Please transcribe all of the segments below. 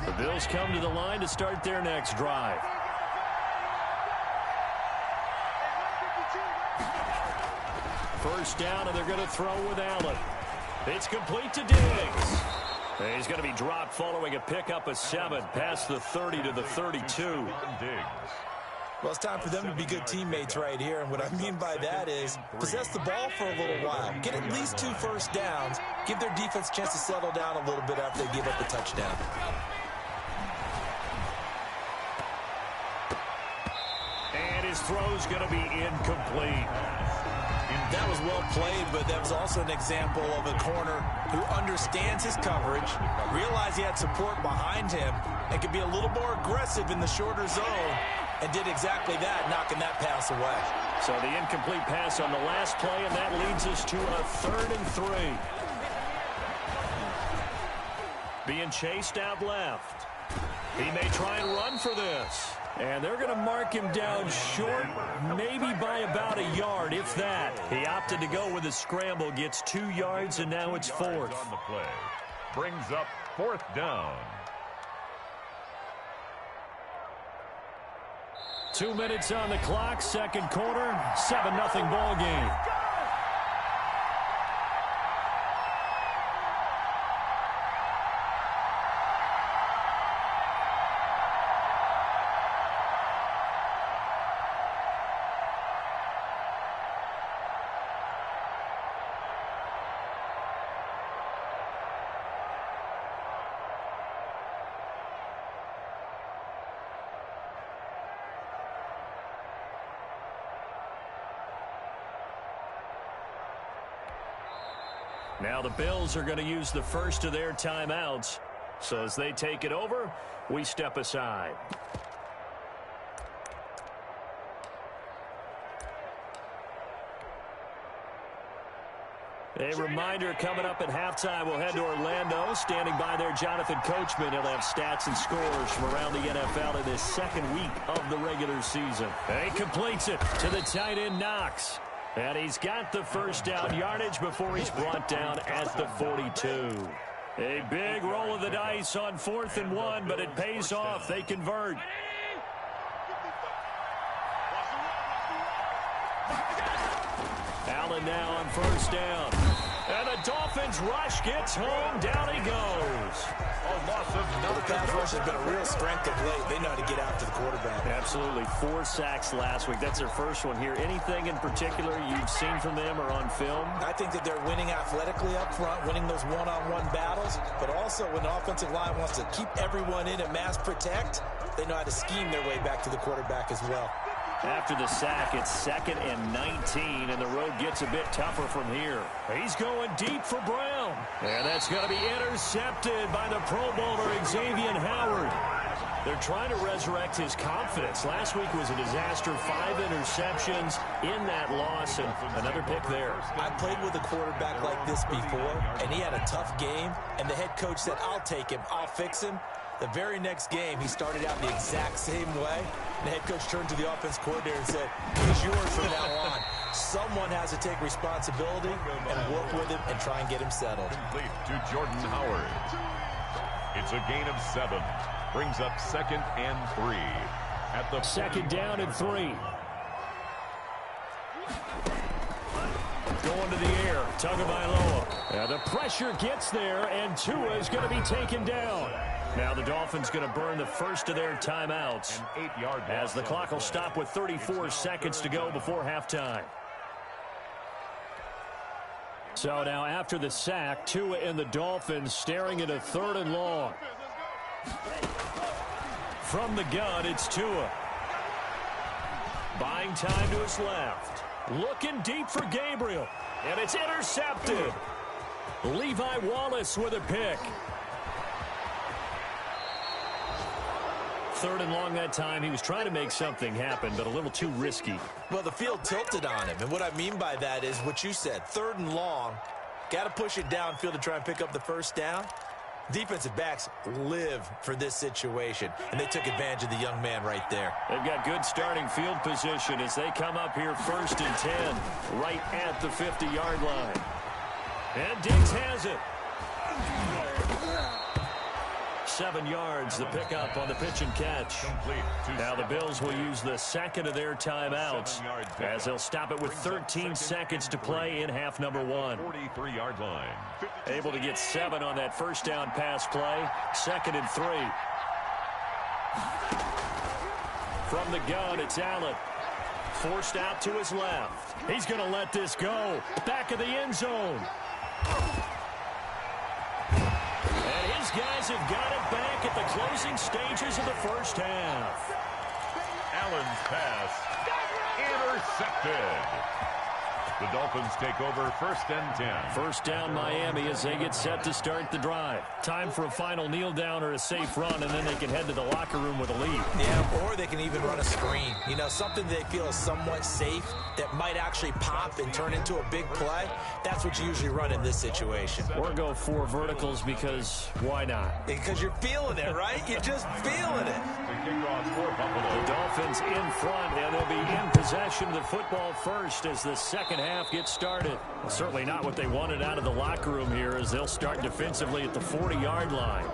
The Bills come to the line to start their next drive. First down, and they're going to throw with Allen. It's complete to Diggs. He's going to be dropped following a pickup of 7 past the 30 to the 32. Well, it's time for them to be good teammates right here, and what I mean by that is possess the ball for a little while. Get at least 2 first downs. Give their defense a chance to settle down a little bit after they give up the touchdown. And his throw's going to be incomplete. That was well played, but that was also an example of a corner who understands his coverage, realized he had support behind him, and could be a little more aggressive in the shorter zone, and did exactly that, knocking that pass away. So the incomplete pass on the last play, and that leads us to a 3rd and 3. Being chased out left. He may try and run for this. And they're going to mark him down short, maybe by about a yard, if that. He opted to go with a scramble, gets 2 yards, and now it's 4th. On the play. Brings up 4th down. 2 minutes on the clock, second quarter, 7-0 ball game. Now the Bills are going to use the first of their timeouts. So as they take it over, we step aside. A reminder coming up at halftime, we'll head to Orlando. Standing by there, Jonathan Coachman. He'll have stats and scores from around the NFL in his second week of the regular season. He completes it to the tight end, Knox. And he's got the first down yardage before he's brought down at the 42. A big roll of the dice on 4th and 1, but it pays off. They convert. Allen now on first down. And the Dolphins rush gets home. Down he goes. The pass rush has been a real strength of late. They know how to get after the quarterback. Absolutely. 4 sacks last week. That's their first one here. Anything in particular you've seen from them or on film? I think that they're winning athletically up front, winning those one-on-one battles, but also when the offensive line wants to keep everyone in and mass protect, they know how to scheme their way back to the quarterback as well. After the sack, it's 2nd and 19, and the road gets a bit tougher from here. He's going deep for Brown. And that's going to be intercepted by the Pro Bowler, Xavier Howard. They're trying to resurrect his confidence. Last week was a disaster, 5 interceptions in that loss, and another pick there. I played with a quarterback like this before, and he had a tough game, and the head coach said, I'll take him, I'll fix him. The very next game, he started out the exact same way. The head coach turned to the offense coordinator and said, he's yours from now on. Someone has to take responsibility and work with him and try and get him settled. Complete to Jordan Howard. It's a gain of 7. Brings up 2nd and 3. At the 2nd down and 3. Going to the air. Tagovailoa. The pressure gets there, and Tua is going to be taken down. Now the Dolphins going to burn the first of their timeouts as the clock will stop with 34 seconds to go before halftime. So now after the sack, Tua and the Dolphins staring at a 3rd and long. From the gun, it's Tua. Buying time to his left. Looking deep for Gabriel. And it's intercepted. Levi Wallace with a pick. 3rd and long that time. He was trying to make something happen, but a little too risky. Well, the field tilted on him, and what I mean by that is what you said. 3rd and long. Got to push it downfield to try and pick up the first down. Defensive backs live for this situation, and they took advantage of the young man right there. They've got good starting field position as they come up here 1st and 10, right at the 50-yard line. And Diggs has it. 7 yards, the pickup on the pitch and catch. Now the Bills will use the second of their timeouts as they'll stop it with 13 seconds to play in half number 1. 43-yard line. Able to get 7 on that first down pass play. 2nd and 3. From the gun, it's Allen. Forced out to his left. He's going to let this go. Back of the end zone. And his guys have got it back at the closing stages of the first half. Allen's pass intercepted. The Dolphins take over 1st and 10. First down Miami as they get set to start the drive. Time for a final kneel down or a safe run, and then they can head to the locker room with a lead. Yeah, or they can even run a screen. You know, something they feel is somewhat safe that might actually pop and turn into a big play. That's what you usually run in this situation. Or go 4 verticals because why not? Because you're feeling it, right? You're just feeling it. The Dolphins in front, and they'll be in possession of the football first as the second half gets started. Well, certainly not what they wanted out of the locker room here as they'll start defensively at the 40-yard line.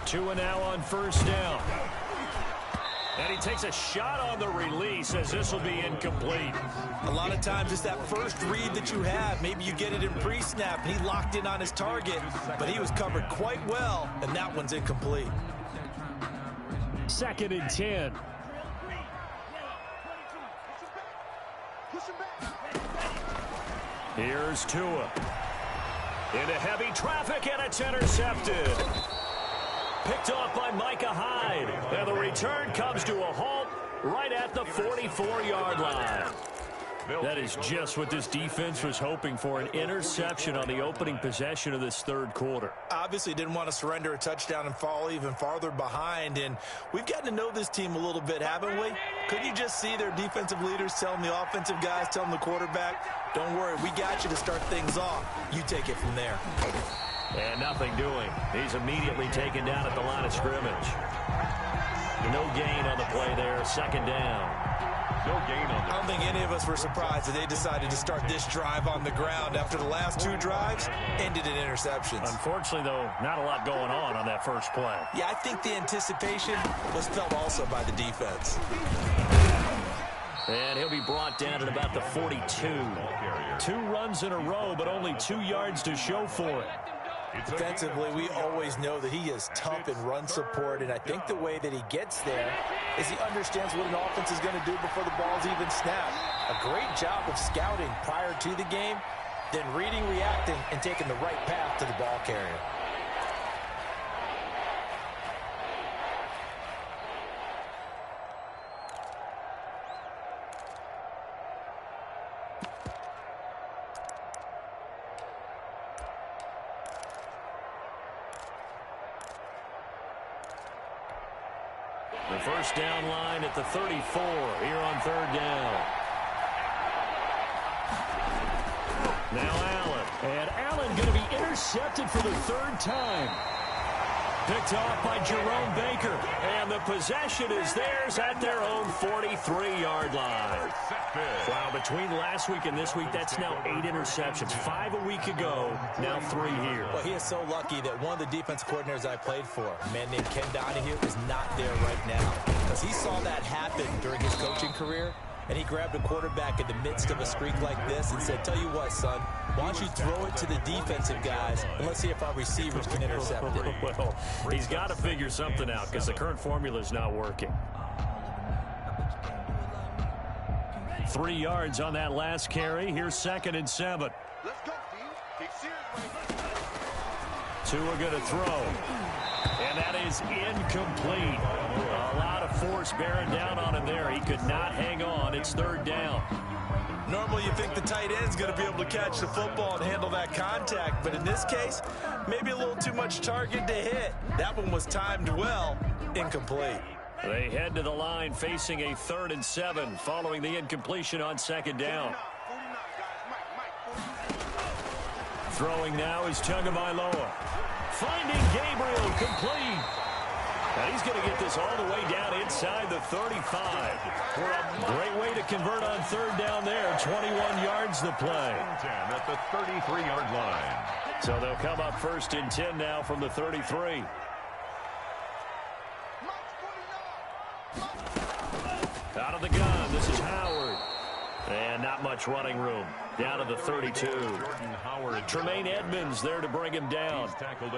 Tua now on first down. And he takes a shot on the release as this will be incomplete. A lot of times it's that first read that you have. Maybe you get it in pre-snap. He locked in on his target, but he was covered quite well, and that one's incomplete. 2nd and 10. Here's Tua. Into heavy traffic, and it's intercepted. Picked off by Micah Hyde. And the return comes to a halt right at the 44-yard line. That is just what this defense was hoping for, an interception on the opening possession of this third quarter. Obviously didn't want to surrender a touchdown and fall even farther behind, and we've gotten to know this team a little bit, haven't we? Couldn't you just see their defensive leaders telling the offensive guys, telling the quarterback, don't worry, we got you to start things off. You take it from there. And nothing doing. He's immediately taken down at the line of scrimmage. No gain on the play there. 2nd down. No gain on I don't think any of us were surprised that they decided to start this drive on the ground after the last 2 drives ended in interceptions. Unfortunately, though, not a lot going on that first play. Yeah, I think the anticipation was felt also by the defense. And he'll be brought down at about the 42. 2 runs in a row, but only 2 yards to show for it. Defensively, we always know that he is tough in run support, and I think the way that he gets there is he understands what an offense is going to do before the ball's even snapped. A great job of scouting prior to the game, then reading, reacting, and taking the right path to the ball carrier. The first down line at the 34 here on 3rd down. Now Allen. And Allen going to be intercepted for the 3rd time. Picked off by Jerome Baker. And the possession is theirs at their own 43-yard line. Wow, between last week and this week, that's now 8 interceptions. 5 a week ago, now 3 here. Well, he is so lucky that one of the defense coordinators I played for, a man named Ken Donahue, is not there right now. Because he saw that happen during his coaching career, and he grabbed a quarterback in the midst of a streak like this and said, tell you what, son, why don't you throw it to the defensive guys, and let's see if our receivers can intercept it. Well, he's got to figure something out because the current formula is not working. 3 yards on that last carry. Here's 2nd and 7. Let's go, team. Tua going to throw. And that is incomplete. A lot of force bearing down on him there. He could not hang on. It's 3rd down. Normally you think the tight end's going to be able to catch the football and handle that contact, but in this case, maybe a little too much target to hit. That one was timed well. Incomplete. They head to the line facing a 3rd and 7 following the incompletion on 2nd down. Throwing now is Tagovailoa. Finding Gabriel complete. And he's going to get this all the way down inside the 35. Great way to convert on third down there. 21 yards to play. 10 at the 33-yard line. So they'll come up first and 10 now from the 33. Out of the gun, this is Howard. And not much running room. Down to the 32. Tremaine Edmonds there to bring him down.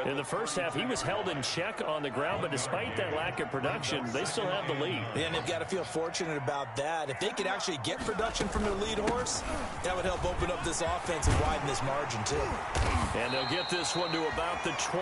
In the first half, he was held in check on the ground, but despite that lack of production, they still have the lead. And they've got to feel fortunate about that. If they could actually get production from their lead horse, that would help open up this offense and widen this margin, too. And they'll get this one to about the 20.